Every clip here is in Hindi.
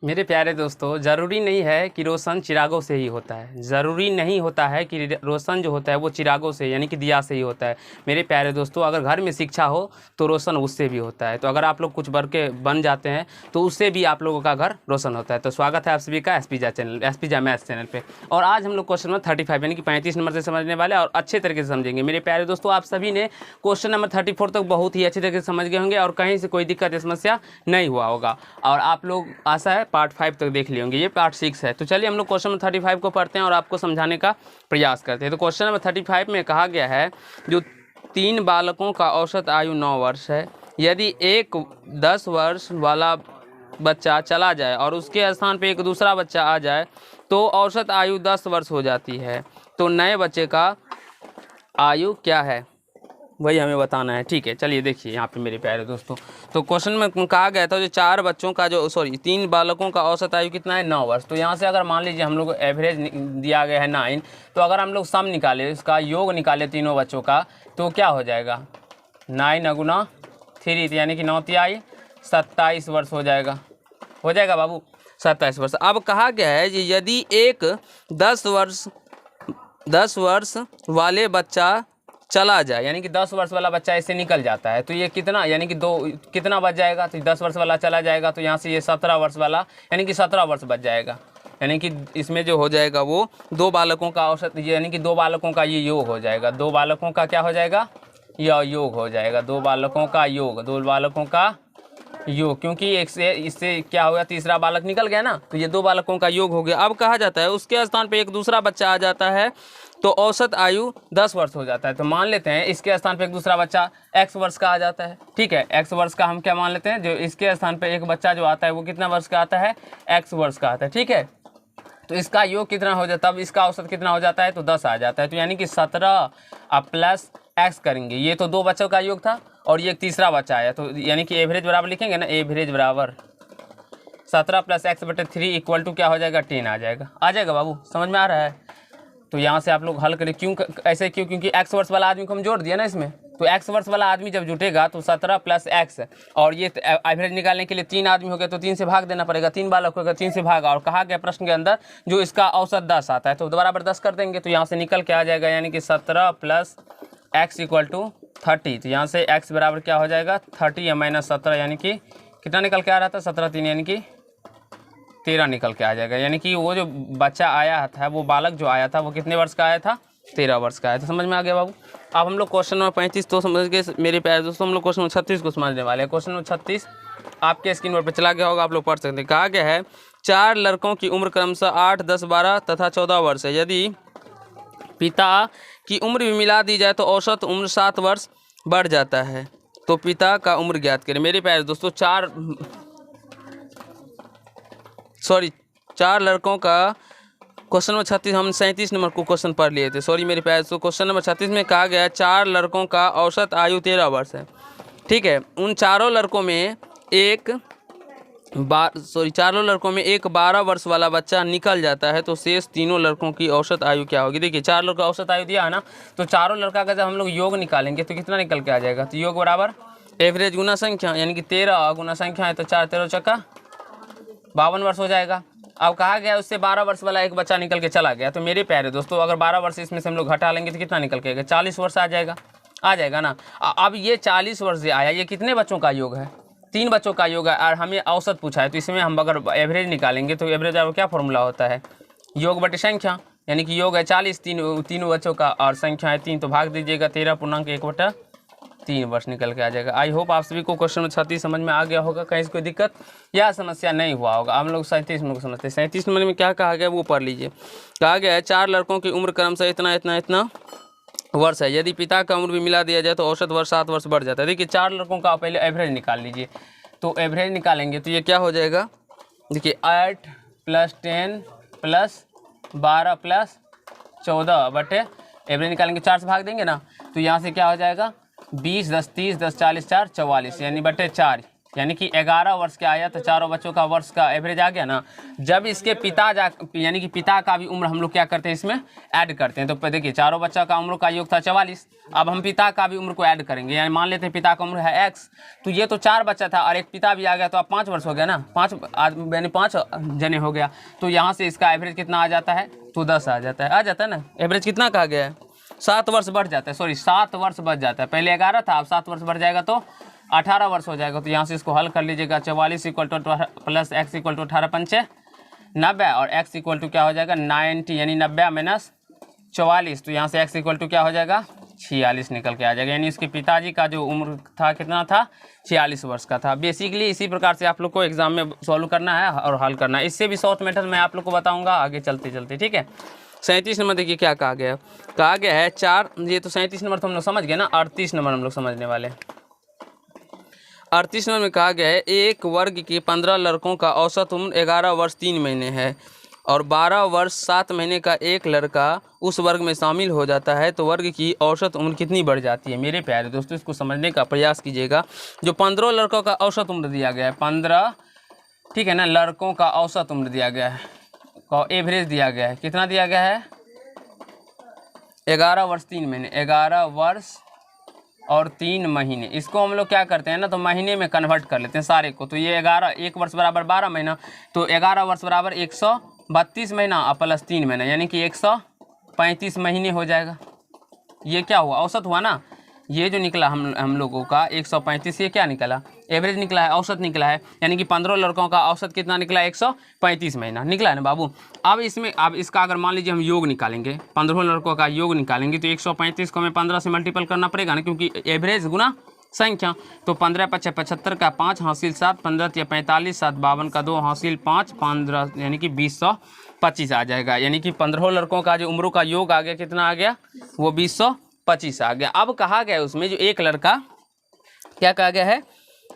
मेरे प्यारे दोस्तों, ज़रूरी नहीं है कि रोशन चिरागों से ही होता है। ज़रूरी नहीं होता है कि रोशन जो होता है वो चिरागों से यानी कि दिया से ही होता है। मेरे प्यारे दोस्तों, अगर घर में शिक्षा हो तो रोशन उससे भी होता है। तो अगर आप लोग कुछ बढ़ के बन जाते हैं तो उससे भी आप लोगों का घर रोशन होता है। तो स्वागत है आप सभी का एसपीजा मैथ्स चैनल पर। और आज हम लोग क्वेश्चन नंबर 35 यानी कि 35 नंबर से समझने वाले और अच्छे तरीके से समझेंगे। मेरे प्यारे दोस्तों, आप सभी ने क्वेश्चन नंबर 34 तक बहुत ही अच्छी तरीके से समझ गए होंगे और कहीं से कोई दिक्कत या समस्या नहीं हुआ होगा। और आप लोग आशा है पार्ट 5 तक देख लिए होंगे। ये पार्ट 6 है। तो चलिए हम लोग क्वेश्चन नंबर 35 को पढ़ते हैं और आपको समझाने का प्रयास करते हैं। तो क्वेश्चन नंबर 35 में कहा गया है, जो 3 बालकों का औसत आयु 9 वर्ष है, यदि एक 10 वर्ष वाला बच्चा चला जाए और उसके स्थान पे एक दूसरा बच्चा आ जाए तो औसत आयु 10 वर्ष हो जाती है। तो नए बच्चे का आयु क्या है, वही हमें बताना है। ठीक है, चलिए देखिए यहाँ पे मेरे प्यारे दोस्तों। तो क्वेश्चन में कहा गया था जो 3 बालकों का औसत आयु कितना है, 9 वर्ष। तो यहाँ से अगर मान लीजिए हम लोग एवरेज दिया गया है 9, तो अगर हम लोग सम निकाले, इसका योग निकाले तीनों बच्चों का, तो क्या हो जाएगा 9 × 3 यानी कि 9 × 27 वर्ष हो जाएगा बाबू, 27 वर्ष। अब कहा गया है कि यदि एक 10 वर्ष वाले बच्चा चला जाए, यानी कि 10 वर्ष वाला बच्चा ऐसे निकल जाता है, तो ये कितना यानी कि कितना बच जाएगा। तो 10 वर्ष वाला चला जाएगा तो यहाँ से ये 17 वर्ष वाला यानी कि 17 वर्ष बच जाएगा। यानी कि इसमें जो हो जाएगा वो 2 बालकों का औसत यानी कि 2 बालकों का ये योग हो जाएगा। 2 बालकों का क्या हो जाएगा, यह योग हो जाएगा। 2 बालकों का योग, 2 बालकों का योग, क्योंकि एक से इससे क्या हो गया, तीसरा बालक निकल गया ना, तो ये 2 बालकों का योग हो गया। अब कहा जाता है उसके स्थान पे एक दूसरा बच्चा आ जाता है तो औसत आयु 10 वर्ष हो जाता है। तो मान लेते हैं इसके स्थान पे एक दूसरा बच्चा x वर्ष का आ जाता है। ठीक है, x वर्ष का हम क्या मान लेते हैं, जो इसके स्थान पे एक बच्चा जो आता है वो कितना वर्ष का आता है, x वर्ष का आता है। ठीक है, तो इसका योग कितना हो जाता है, तब इसका औसत कितना हो जाता है, तो 10 आ जाता है। तो यानी कि 17 अब प्लस x करेंगे, ये तो 2 बच्चों का योग था और ये एक तीसरा बच्चा आया, तो यानी कि एवरेज बराबर लिखेंगे ना, एवरेज बराबर 17 + x/3 = क्या हो जाएगा, 10 आ जाएगा बाबू, समझ में आ रहा है। तो यहाँ से आप लोग हल करें, ऐसे क्यों, क्योंकि x वर्ष वाला आदमी को हम जोड़ दिया ना इसमें। तो x वर्ष वाला आदमी जब जुटेगा तो 17 + x, और ये एवरेज निकालने के लिए 3 आदमी हो गए तो 3 से भाग देना पड़ेगा, 3 बालक होगा 3 से भागा, और कहा गया प्रश्न के अंदर जो इसका औसत 10 आता है तो बराबर 10 कर देंगे। तो यहाँ से निकल के आ जाएगा यानी कि 17 + x = 30। तो यहाँ से x बराबर क्या हो जाएगा, 30 या -17, यानी कि कितना निकल के आ रहा था, 17 × 3 यानी कि 13 निकल के आ जाएगा। यानी कि वो जो बच्चा आया था, वो बालक जो आया था वो कितने वर्ष का आया था, 13 वर्ष का आया था। समझ में आ गया बाबू। अब हम लोग क्वेश्चन नंबर 35 तो समझ गए मेरे प्यारे दोस्तों। हम लोग क्वेश्चन नंबर 36 को समझने वाले हैं। क्वेश्चन नंबर 36 आपके स्क्रीन पर चला गया होगा, आप लोग पढ़ सकते हैं। कहा गया है 4 लड़कों की उम्र क्रमशः 8, 10, 12 तथा 14 वर्ष है। यदि पिता की उम्र भी मिला दी जाए तो औसत उम्र 7 वर्ष बढ़ जाता है। तो पिता का उम्र ज्ञात करें। मेरे प्यारे दोस्तों, 4 लड़कों का क्वेश्चन नंबर 36, हम 37 नंबर को क्वेश्चन पढ़ लिए थे, सॉरी मेरे प्यारे दोस्तों। क्वेश्चन नंबर 36 में कहा गया है 4 लड़कों का औसत आयु 13 वर्ष है। ठीक है, उन चारों लड़कों में चारों लड़कों में एक 12 वर्ष वाला बच्चा निकल जाता है तो शेष तीनों लड़कों की औसत आयु क्या होगी। देखिए 4 लड़कों का औसत आयु दिया है ना, तो चारों लड़का का जब हम लोग योग निकालेंगे तो कितना निकल के आ जाएगा, तो योग बराबर एवरेज गुना संख्या, यानी कि 13 गुना संख्या है तो 4 13 चक्का 52 वर्ष हो जाएगा। अब कहा गया उससे 12 वर्ष वाला एक बच्चा निकल के चला गया, तो मेरे प्यारे दोस्तों अगर 12 वर्ष इसमें से हम लोग हटा लेंगे तो कितना निकल के आएगा, 40 वर्ष आ जाएगा ना। अब ये 40 वर्ष से आया, ये कितने बच्चों का योग है, 3 बच्चों का योग है, और हमें औसत पूछा है, तो इसमें हम अगर एवरेज निकालेंगे तो एवरेज का क्या फॉर्मूला होता है, योग बटे संख्या, यानी कि योग है 40, तीनों बच्चों का, और संख्या है 3, तो भाग दीजिएगा 13.1/3 वर्ष निकल के आ जाएगा। आई होप आप सभी को क्वेश्चन नंबर 36 समझ में आ गया होगा, कहीं से कोई दिक्कत या समस्या नहीं हुआ होगा। हम लोग 37 नंबर समझते हैं। 37 नंबर में क्या कहा गया वो पढ़ लीजिए। कहा गया है 4 लड़कों की उम्र क्रमशः इतना वर्ष है। यदि पिता का उम्र भी मिला दिया जाए तो औसत वर्ष 7 वर्ष बढ़ जाता है। देखिए 4 लड़कों का पहले एवरेज निकाल लीजिए, तो एवरेज निकालेंगे तो ये क्या हो जाएगा, देखिए 8 + 10 + 12 + 14 बटे एवरेज निकालेंगे, 4 से भाग देंगे ना, तो यहाँ से क्या हो जाएगा 20 10 30 10 40 4 44, यानी बटे 4, यानी कि 11 वर्ष का आया तो चारों बच्चों का वर्ष का एवरेज आ गया ना। जब इसके पिता यानी कि पिता का भी उम्र हम लोग क्या करते हैं इसमें ऐड करते हैं। तो देखिए चारों बच्चों का उम्र का योग था 44, अब हम पिता का भी उम्र को ऐड करेंगे, यानी मान लेते हैं पिता का उम्र है x, तो ये तो 4 बच्चा था और एक पिता भी आ गया, तो अब 5 वर्ष हो गया ना, 5 यानी 5 जने हो गया। तो यहाँ से इसका एवरेज कितना आ जाता है, तो 10 आ जाता है ना। एवरेज कितना कहा गया है, 7 वर्ष बढ़ जाता है, सॉरी 7 वर्ष बढ़ जाता है। पहले 11 था, अब 7 वर्ष बढ़ जाएगा तो 18 वर्ष हो जाएगा। तो यहाँ से इसको हल कर लीजिएगा, 44 = प्लस x = 18 पंचे 90 और x = क्या हो जाएगा 90, यानी 90 माइनस 44, तो यहाँ से x = क्या हो जाएगा 46 निकल के आ जाएगा। यानी इसके पिताजी का जो उम्र था कितना था 46 वर्ष का था। बेसिकली इसी प्रकार से आप लोग को एग्जाम में सॉल्व करना है और हल करना है। इससे भी शॉर्ट मेथड मैं आप लोग को बताऊँगा आगे चलते चलते, ठीक है। 37 नंबर देखिए क्या कहा गया है 4, ये तो 37 नंबर तो हम लोग समझ गए ना, 38 नंबर हम लोग समझने वाले। 38 नंबर में कहा गया है एक वर्ग के 15 लड़कों का औसत उम्र 11 वर्ष 3 महीने है और 12 वर्ष 7 महीने का एक लड़का उस वर्ग में शामिल हो जाता है, तो वर्ग की औसत उम्र कितनी बढ़ जाती है। मेरे प्यारे दोस्तों इसको समझने का प्रयास कीजिएगा। जो 15 लड़कों का औसत उम्र दिया गया है, 15 ठीक है ना लड़कों का औसत उम्र दिया गया है, एवरेज दिया गया है, कितना दिया गया है 11 वर्ष 3 महीने, 11 वर्ष और 3 महीने। इसको हम लोग क्या करते हैं ना, तो महीने में कन्वर्ट कर लेते हैं सारे को। तो ये 11, 1 वर्ष बराबर 12 महीना, तो 11 वर्ष बराबर 132 महीना और प्लस 3 महीना, यानी कि 135 महीने हो जाएगा। ये क्या हुआ औसत हुआ ना, ये जो निकला हम लोगों का 135, ये क्या निकला एवरेज निकला है, औसत निकला है। यानी कि 15 लड़कों का औसत कितना निकला 135 महीना निकला है ना बाबू। अब इसका अगर मान लीजिए हम योग निकालेंगे, 15 लड़कों का योग निकालेंगे, तो 135 को हमें 15 से मल्टीपल करना पड़ेगा ना, क्योंकि एवरेज गुना संख्या। तो 15 × 5 = 75 का 5 हासिल 7, 15 × 45 7, 52 का 2 हासिल 5, 15 यानी कि 2025 आ जाएगा। यानी कि 15 लड़कों का जो उम्रों का योग आ गया कितना आ गया, वो 2025 आ गया। अब कहा गया उसमें जो एक लड़का, क्या कहा गया है,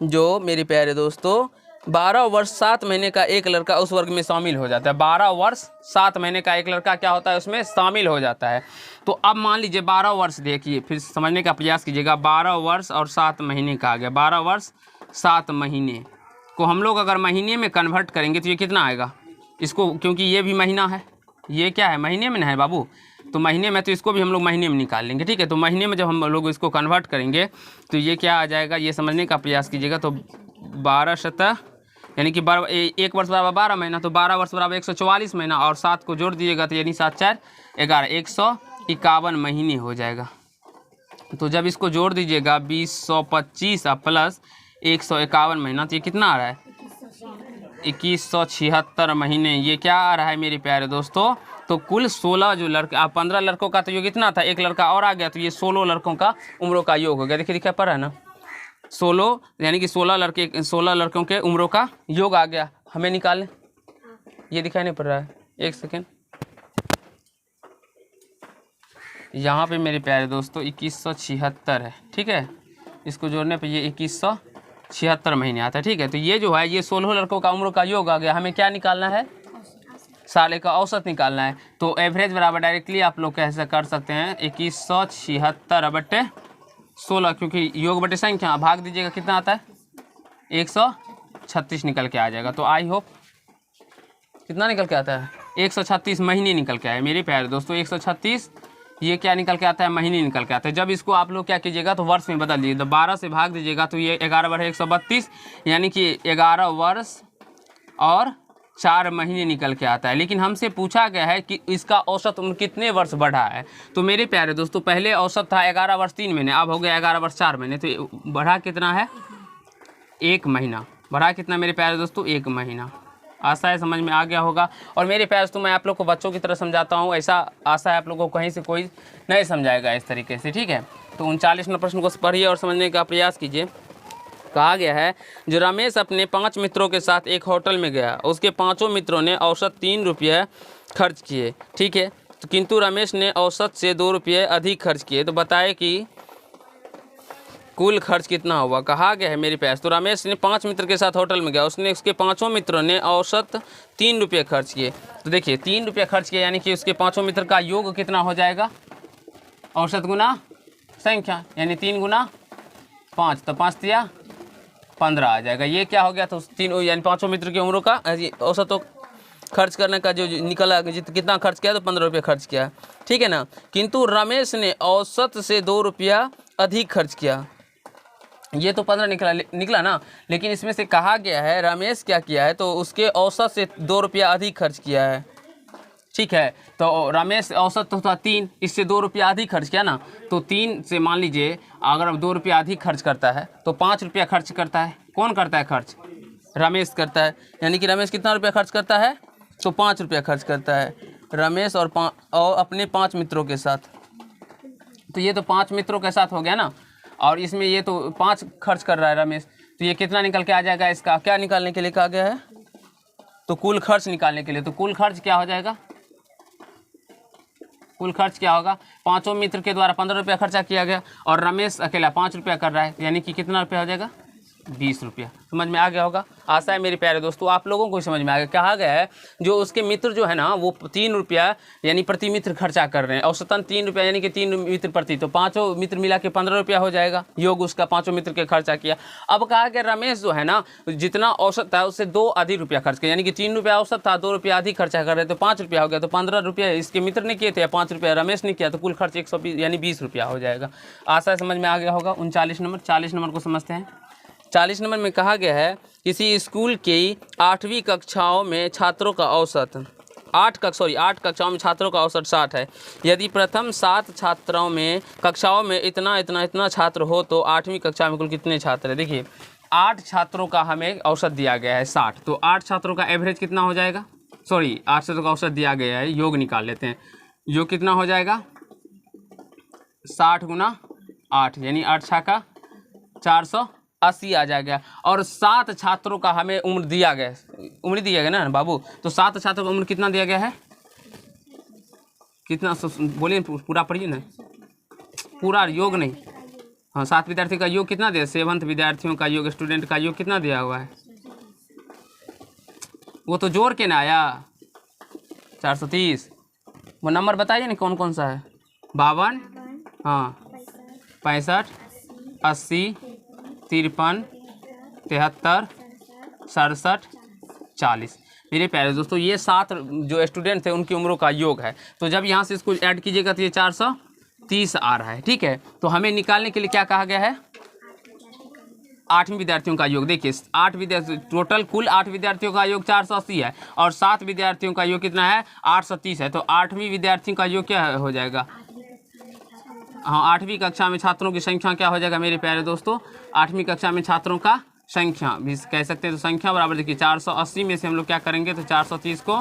जो मेरे प्यारे दोस्तों 12 वर्ष 7 महीने का एक लड़का उस वर्ग में शामिल हो जाता है। 12 वर्ष 7 महीने का एक लड़का क्या होता है उसमें शामिल हो जाता है। तो अब मान लीजिए 12 वर्ष, देखिए फिर समझने का प्रयास कीजिएगा, 12 वर्ष और 7 महीने का आ गया। 12 वर्ष 7 महीने को हम लोग अगर महीने में कन्वर्ट करेंगे तो ये कितना आएगा इसको, क्योंकि ये भी महीना है, ये क्या है महीने में ना है बाबू, तो महीने में, तो इसको भी हम लोग महीने में निकाल लेंगे, ठीक है। तो महीने में जब हम लोग इसको कन्वर्ट करेंगे तो ये क्या आ जाएगा, ये समझने का प्रयास कीजिएगा। तो 12 शतः यानी कि 1 वर्ष बराबर 12 महीना, तो 12 वर्ष बराबर 144 महीना और 7 को जोड़ दीजिएगा तो यानी 7 4 11, 151 महीने हो जाएगा। तो जब इसको जोड़ दीजिएगा 2025 प्लस 151 महीना, तो ये कितना आ रहा है 2176 महीने। ये क्या आ रहा है मेरे प्यारे दोस्तों, तो कुल 16 जो लड़के, आप 15 लड़कों का तो योग इतना था, एक लड़का और आ गया तो ये 16 लड़कों का उम्रों का योग हो गया। देखिए दिखा पड़ रहा है ना 16, यानी कि 16 लड़कों के उम्रों का योग आ गया। हमें निकालें, ये दिखाई नहीं पड़ रहा है, एक सेकेंड। यहाँ पे मेरे प्यारे दोस्तों 2176 है, ठीक है। इसको जोड़ने पे ये 2176 महीने आता है, ठीक है। तो ये जो है ये 16 लड़कों का उम्र का योग आ गया। हमें क्या निकालना है, साले का औसत निकालना है। तो एवरेज बराबर डायरेक्टली आप लोग कैसे कर सकते हैं 2176/16, क्योंकि योग बटे संख्या भाग दीजिएगा कितना आता है 136 निकल के आ जाएगा। तो आई होप कितना निकल के आता है 136 महीने निकल के आए मेरे प्यारे दोस्तों। 136 ये क्या निकल के आता है, महीने निकल के आता है। जब इसको आप लोग क्या कीजिएगा तो वर्ष में बदल दीजिए, तो 12 से भाग दीजिएगा तो ये 11 × 132 यानी कि 11 वर्ष और 4 महीने निकल के आता है। लेकिन हमसे पूछा गया है कि इसका औसत उम्र कितने वर्ष बढ़ा है। तो मेरे प्यारे दोस्तों पहले औसत था 11 वर्ष 3 महीने, अब हो गया 11 वर्ष 4 महीने। तो बढ़ा कितना है 1 महीना, बढ़ा कितना मेरे प्यारे दोस्तों 1 महीना। आशा है समझ में आ गया होगा। और मेरे प्यारे दोस्तों मैं आप लोग को बच्चों की तरह समझाता हूँ, ऐसा आशा है आप लोगों को कहीं से कोई नहीं समझाएगा इस तरीके से, ठीक है। तो 39 नंबर प्रश्न को पढ़िए और समझने का प्रयास कीजिए। कहा गया है जो रमेश अपने 5 मित्रों के साथ एक होटल में गया, उसके 5 मित्रों ने औसत 3 रुपये खर्च किए, ठीक है। तो किंतु रमेश ने औसत से 2 रुपये अधिक खर्च किए, तो बताए कि कुल खर्च कितना हुआ। कहा गया है मेरे पास, तो रमेश ने 5 मित्र के साथ होटल में गया, उसके 5 मित्रों ने औसत 3 रुपये खर्च किए। तो देखिए 3 रुपये खर्च किए यानी कि उसके 5 मित्र का योग कितना हो जाएगा, औसत गुना संख्या, यानी 3 × 5, तो 5 × 15 आ जाएगा। ये क्या हो गया, तो तीनों यानी पाँचों मित्र की उम्रों का औसत तो खर्च करने का जो निकला, कितना खर्च किया, तो 15 रुपये खर्च किया, ठीक है ना। किंतु रमेश ने औसत से 2 रुपया अधिक खर्च किया। ये तो 15 निकला ना, लेकिन इसमें से कहा गया है रमेश क्या किया है, तो उसके औसत से 2 रुपया अधिक खर्च किया है, ठीक है। तो रमेश औसत तो था 3, इससे 2 रुपया अधिक खर्च किया ना, तो 3 से मान लीजिए अगर अब 2 रुपया अधिक खर्च करता है तो 5 रुपया खर्च करता है। कौन करता है खर्च? रमेश करता है। यानी कि रमेश कितना रुपया खर्च करता है, तो 5 रुपया खर्च करता है रमेश और अपने 5 मित्रों के साथ। तो ये तो 5 मित्रों के साथ हो गया ना, और इसमें ये तो 5 खर्च कर रहा है रमेश, तो ये कितना निकल के आ जाएगा, इसका क्या निकालने के लिए कहा गया है, तो कुल खर्च निकालने के लिए। तो कुल खर्च क्या हो जाएगा, कुल खर्च क्या होगा, पाँचों मित्र के द्वारा 15 रुपया खर्चा किया गया और रमेश अकेला 5 रुपया कर रहा है, यानी कि कितना रुपया हो जाएगा, 20 रुपया। समझ में आ गया होगा। आशा है मेरे प्यारे दोस्तों आप लोगों को समझ में आ गया। कहा गया है जो उसके मित्र जो है ना वो 3 रुपया यानी प्रति मित्र खर्चा कर रहे हैं, औसतन 3 रुपया यानी कि 3 मित्र प्रति, तो पाँचों मित्र मिला के 15 रुपया हो जाएगा, योग उसका पाँचों मित्र के खर्चा किया। अब कहा गया रमेश जो है ना जितना औसत था उससे 2 अधिक रुपया खर्च किया, यानी कि 3 रुपया औसत था, 2 रुपया अधिक खर्चा कर रहे तो 5 रुपया हो गया, तो 15 रुपया इसके मित्र ने किए थे, 5 रुपया रमेश ने किया, तो कुल खर्च 120 यानी 20 रुपया हो जाएगा। आशा समझ में आ गया होगा। 39 नंबर, 40 नंबर को समझते हैं। 40 नंबर में कहा गया है किसी स्कूल की 8वीं कक्षाओं में छात्रों का औसत 8 कक्षाओं में छात्रों का औसत 60 है। यदि प्रथम 7 छात्रों में कक्षाओं में इतना छात्र हो तो 8वीं कक्षा में कुल कितने छात्र है। देखिए 8 छात्रों का हमें औसत दिया गया है 60, तो 8 छात्रों का एवरेज कितना हो जाएगा, 8 छात्रों का औसत दिया गया है, योग निकाल लेते हैं। योग कितना हो जाएगा, 60 गुना 8 यानी 8 छक्का 480 आ जाएगा। और 7 छात्रों का हमें उम्र दिया गया ना बाबू, तो 7 छात्रों का उम्र कितना दिया गया है, कितना बोलिए, पूरा पढ़िए ना, पूरा योग नहीं, हाँ 7 विद्यार्थी का योग कितना दिया, 7th विद्यार्थियों का योग, स्टूडेंट का योग कितना दिया हुआ है, वो तो जोड़ के ना आया 430। वो नंबर बताइए ना कौन कौन सा है, 52, हाँ 65, 80, 53, 73, 67, 40। मेरे प्यारे दोस्तों ये 7 जो स्टूडेंट थे उनकी उम्रों का योग है। तो जब यहाँ से इसको ऐड कीजिएगा तो ये 430 आ रहा है, ठीक है। तो हमें निकालने के लिए क्या कहा गया है, 8 विद्यार्थियों का योग। देखिए 8 विद्यार्थी टोटल, कुल 8 विद्यार्थियों का योग 480 है और 7 विद्यार्थियों का योग कितना है, 830 है। तो 8वीं विद्यार्थियों का योग क्या हो जाएगा, हाँ 8वीं कक्षा में छात्रों की संख्या क्या हो जाएगा मेरे प्यारे दोस्तों, 8वीं कक्षा में छात्रों का संख्या भी कह सकते हैं। तो संख्या बराबर देखिए 480 में से हम लोग क्या करेंगे, तो 430 को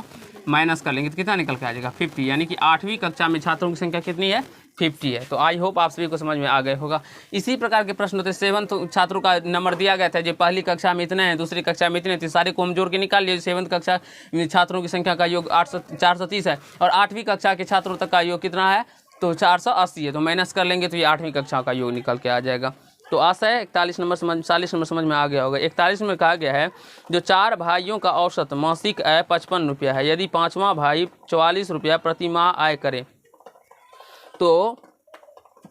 माइनस कर लेंगे तो कितना निकल के आ जाएगा, 50, यानी कि 8वीं कक्षा में छात्रों की संख्या कितनी है, 50 है। तो आई होप आप सभी को समझ में आ गए होगा। इसी प्रकार के प्रश्न होते, 7th छात्रों का नंबर दिया गया था, जो पहली कक्षा में इतने हैं, दूसरी कक्षा में इतने थे, सारे को हम जोड़ के निकाल लिए। 7th कक्षा में छात्रों की संख्या का योग 430 है और 8वीं कक्षा के छात्रों तक का योग कितना है, तो 480 है, तो माइनस कर लेंगे तो ये 8वीं कक्षा का योग निकल के आ जाएगा। तो आशा है 40 नंबर समझ में आ गया होगा। 41 में कहा गया है जो 4 भाइयों का औसत मासिक आय 55 रुपया है, यदि 5वां भाई 44 रुपया प्रति माह आय करे तो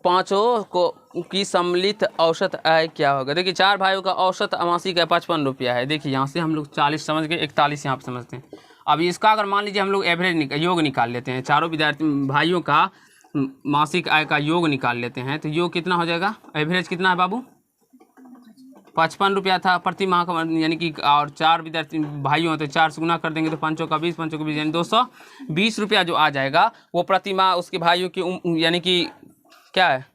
पाँचों को की सम्मिलित औसत आय क्या होगा। देखिए 4 भाइयों का औसत मासिक आय 55 रुपया है। देखिए यहाँ से हम लोग 40 समझ गए, 41 यहाँ पर समझते हैं। अब इसका अगर मान लीजिए हम लोग एवरेज योग निकाल लेते हैं, चारों विद्यार्थी भाइयों का मासिक आय का योग निकाल लेते हैं, तो योग कितना हो जाएगा, एवरेज कितना है बाबू, 55 रुपया था प्रति माह का, यानी कि और 4 विद्यार्थी भाइयों हैं तो 4 से गुना कर देंगे तो 5 का 20, 5 का 20 यानी 220 रुपया जो आ जाएगा वो प्रति माह उसके भाइयों की यानी कि क्या है,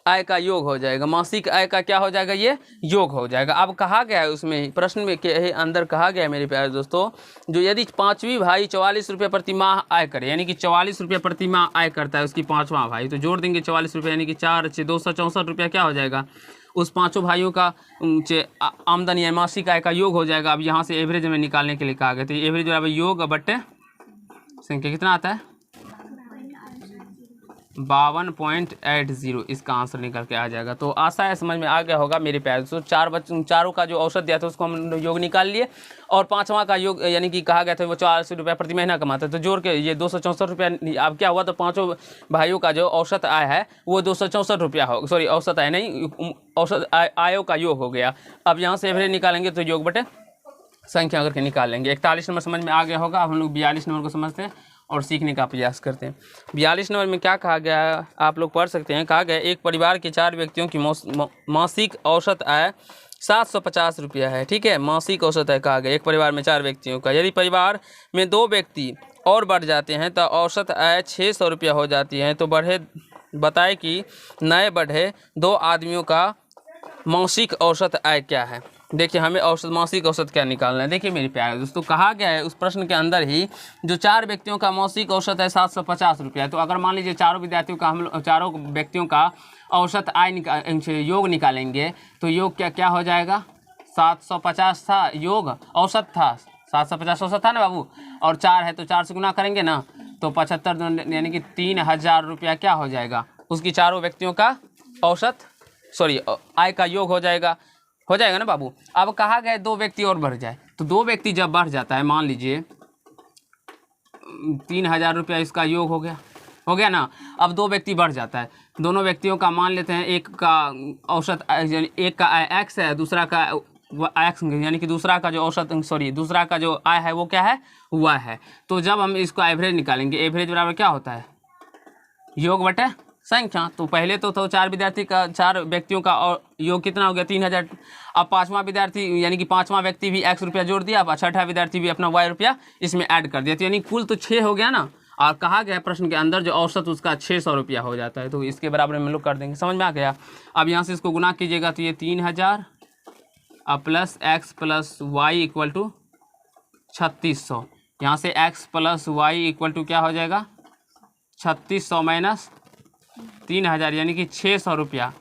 आय का योग हो जाएगा। मासिक आय का क्या हो जाएगा, ये योग हो जाएगा। अब कहा गया है उसमें प्रश्न में के अंदर कहा गया है मेरे प्यारे दोस्तों, जो यदि 5वीं भाई 44 रुपये प्रति माह आय करे, यानी कि 44 रुपये प्रति माह आय करता है उसकी 5वां भाई, तो जोड़ देंगे 44 रुपये, यानी कि 4 से 264 रुपया क्या हो जाएगा, उस 5 भाइयों का आमदनी या मासिक आय का योग हो जाएगा। अब यहाँ से एवरेज में निकालने के लिए कहा गया, तो एवरेज बराबर योग बट्टे संख्या कितना आता है, 52.80 इसका आंसर निकल के आ जाएगा। तो आशा है समझ में आ गया होगा मेरे प्यारे दोस्तों। चारों का जो औसत दिया था उसको हम योग निकाल लिए, और पांचवा का योग यानी कि कहा गया था वो 480 रुपया प्रति महीना कमाता है, तो जोड़ के ये 264 रुपया। अब क्या हुआ, तो पाँचों भाइयों का जो औसत आय है वो 264 रुपया हो, सॉरी औसत आय नहीं, औसत आयों का योग हो गया। अब यहाँ से एवरेज निकालेंगे तो योग बटे संख्या करके निकाल लेंगे। 41 नंबर समझ में आ गया होगा। अब हम लोग 42 नंबर को समझते हैं और सीखने का प्रयास करते हैं। 42 नंबर में क्या कहा गया है, आप लोग पढ़ सकते हैं। कहा गया एक परिवार के 4 व्यक्तियों की मासिक औसत आय 750 रुपया है। ठीक है, मासिक औसत आय कहा गया एक परिवार में 4 व्यक्तियों का। यदि परिवार में 2 व्यक्ति और बढ़ जाते हैं तो औसत आय 600 रुपया हो जाती है। तो बताए कि नए बढ़े 2 आदमियों का मासिक औसत आय क्या है। देखिए हमें मासिक औसत क्या निकालना है। देखिए मेरे प्यारे दोस्तों, कहा गया है उस प्रश्न के अंदर ही जो 4 व्यक्तियों का मासिक औसत है 750 रुपया। तो अगर मान लीजिए चारों व्यक्तियों का औसत आय योग निकालेंगे तो योग क्या हो जाएगा, 750 था योग, औसत था 750 औसत था ना बाबू, और 4 है तो 4 से गुना करेंगे ना, तो 75 यानी कि 3000 रुपया क्या हो जाएगा, उसकी चारों व्यक्तियों का औसत आय का योग हो जाएगा ना बाबू। अब कहा गया 2 व्यक्ति और बढ़ जाए, तो 2 व्यक्ति जब बढ़ जाता है, मान लीजिए 3000 रुपया इसका योग हो गया ना। अब 2 व्यक्ति बढ़ जाता है, दोनों व्यक्तियों का मान लेते हैं, एक का औसत एक का आय x है, दूसरा का x यानी कि दूसरा का जो आय है वो क्या है, y है। तो जब हम इसको एवरेज निकालेंगे, एवरेज बराबर क्या होता है, योग बटे संख्या। तो पहले तो 4 व्यक्तियों का और योग कितना हो गया, 3000। अब 5वां विद्यार्थी यानी कि 5वां व्यक्ति भी x रुपया जोड़ दिया, अब 6ठा विद्यार्थी भी अपना y रुपया इसमें ऐड कर दिया, तो यानी कुल तो 6 हो गया ना। और कहा गया प्रश्न के अंदर जो औसत उसका 600 रुपया हो जाता है। तो इसके बराबर में लोग कर देंगे, समझ में आ गया। अब यहाँ से इसको गुना कीजिएगा तो ये 3000 अब plus x plus Y equal to 3600। यहाँ से x plus Y equal to क्या हो जाएगा, 3600 माइनस 3000 यानी कि 600 रुपया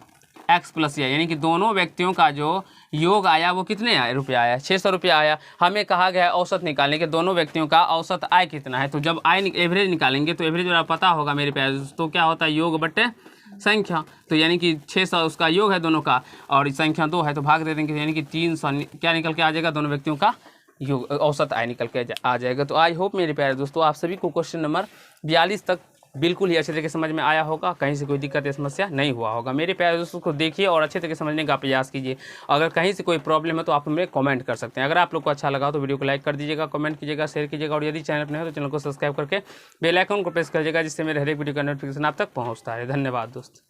x प्लस y, यानी कि दोनों व्यक्तियों का जो योग आया वो कितने रुपया आया, 600 रुपया आया। हमें कहा गया है औसत निकालने के, दोनों व्यक्तियों का औसत आय कितना है। तो जब एवरेज निकालेंगे तो एवरेज वाला पता होगा मेरे प्यारे दोस्तों, क्या होता है, योग बटे संख्या। तो यानी कि 600 उसका योग है दोनों का, और संख्या 2 है तो भाग दे देंगे, यानी कि 300 क्या निकल के आ जाएगा, दोनों व्यक्तियों का योग औसत आय निकल के आ जाएगा। तो आई होप मेरे प्यारे दोस्तों आप सभी को क्वेश्चन नंबर 42 तक बिल्कुल ही अच्छे तरीके से समझ में आया होगा, कहीं से कोई दिक्कत या समस्या नहीं हुआ होगा। मेरे प्यारे दोस्तों को देखिए और अच्छे तरीके से समझने का प्रयास कीजिए। अगर कहीं से कोई प्रॉब्लम है तो आप हमें कमेंट कर सकते हैं। अगर आप लोग को अच्छा लगा तो वीडियो को लाइक कर दीजिएगा, कमेंट कीजिएगा, शेयर कीजिएगा, और यदि चैनल पर नहीं हो तो चैनल को सब्सक्राइब करके बेल आइकन को प्रेस करिएगा, जिससे मेरे हर एक वीडियो का नोटिफिकेशन आप तक पहुँचता है। धन्यवाद दोस्त।